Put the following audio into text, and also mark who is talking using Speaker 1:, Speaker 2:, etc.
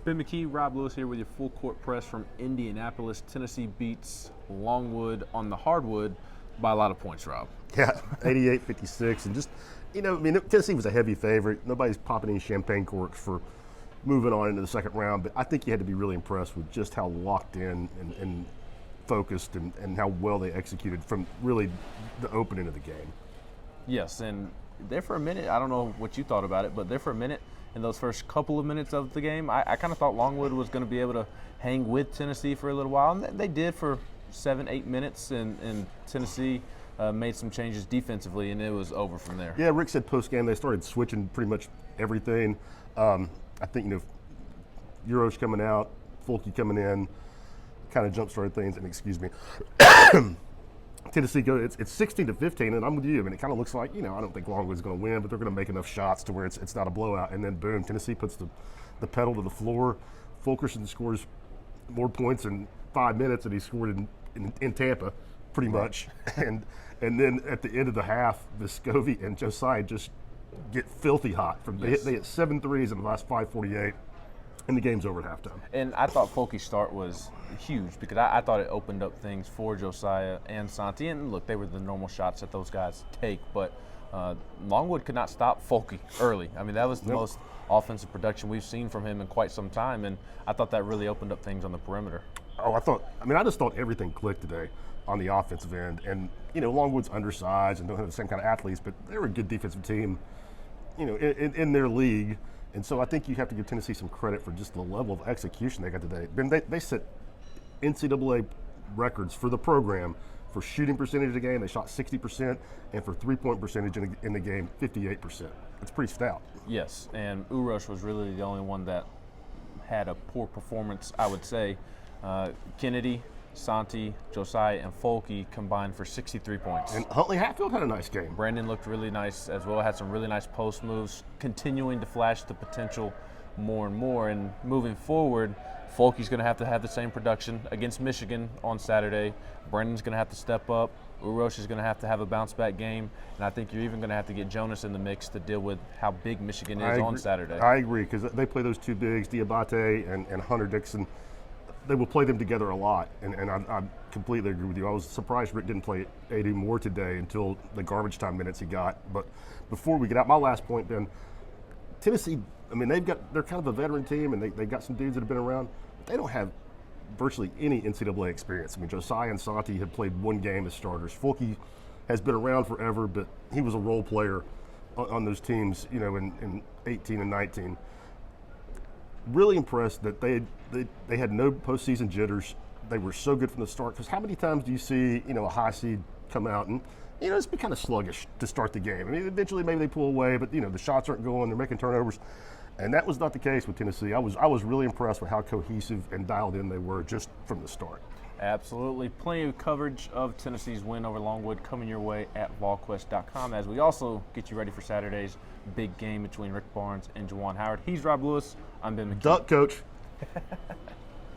Speaker 1: Ben McKee, Rob Lewis here with your full court press from Indianapolis. Tennessee beats Longwood on the hardwood by a lot of points, Rob.
Speaker 2: Yeah, 88-56. And just, Tennessee was a heavy favorite. Nobody's popping any champagne corks for moving on into the second round, but I think you had to be really impressed with just how locked in and focused and how well they executed from really the opening of the game.
Speaker 1: Yes, and there for a minute, I don't know what you thought about it, but there for a minute, in those first couple of minutes of the game, I kind of thought Longwood was going to be able to hang with Tennessee for a little while, and they did for 7-8 minutes, and Tennessee made some changes defensively, and it was over from there.
Speaker 2: Yeah, Rick said post-game they started switching pretty much everything. I think, Eurosh coming out, Volquest coming in, kind of jump-started things, and excuse me. Tennessee goes, it's 16-15, and I'm with you. It kind of looks like, I don't think Longwood's going to win, but they're going to make enough shots to where it's not a blowout. And then, boom, Tennessee puts the pedal to the floor. Fulkerson scores more points in 5 minutes than he scored in Tampa, pretty much. And then at the end of the half, Vescovi and Josiah just get filthy hot. They hit 7 threes in the last 5:48. And the game's over at halftime.
Speaker 1: And I thought Fulke's start was huge because I thought it opened up things for Josiah and Santi. And look, they were the normal shots that those guys take, but Longwood could not stop Fulke early. I mean, that was the most offensive production we've seen from him in quite some time, and I thought that really opened up things on the perimeter.
Speaker 2: Oh, I just thought everything clicked today on the offensive end. And, Longwood's undersized and don't have the same kind of athletes, but they're a good defensive team, in their league. And so I think you have to give Tennessee some credit for just the level of execution they got today. They set NCAA records for the program for shooting percentage of the game. They shot 60%, and for three-point percentage in the game, 58%. That's pretty stout.
Speaker 1: Yes, and Urosh was really the only one that had a poor performance, I would say. Kennedy, Santi, Josiah, and Fulke combined for 63 points.
Speaker 2: And Huntley Hatfield had a nice game.
Speaker 1: Brandon looked really nice as well, had some really nice post moves, continuing to flash the potential more and more. And moving forward, Fulke's going to have the same production against Michigan on Saturday. Brandon's going to have to step up. Urosh is going to have a bounce-back game. And I think you're even going to have to get Jonas in the mix to deal with how big Michigan is on Saturday.
Speaker 2: I agree, because they play those two bigs, Diabate and Hunter Dixon. They will play them together a lot, and I completely agree with you. I was surprised Rick didn't play AD more today until the garbage time minutes he got. But before we get out, my last point, Ben, Tennessee, they're kind of a veteran team, and they've got some dudes that have been around, but they don't have virtually any NCAA experience. Josiah and Santi have played one game as starters. Fulke has been around forever, but he was a role player on those teams, in 18 and 19. Really impressed that they had no postseason jitters. They were so good from the start. Because how many times do you see a high seed come out and it's been kind of sluggish to start the game? Eventually maybe they pull away, but the shots aren't going. They're making turnovers, and that was not the case with Tennessee. I was really impressed with how cohesive and dialed in they were just from the start.
Speaker 1: Absolutely. Plenty of coverage of Tennessee's win over Longwood coming your way at Volquest.com as we also get you ready for Saturday's big game between Rick Barnes and Juwan Howard. He's Rob Lewis. I'm Ben McKee.
Speaker 2: Duck, Coach.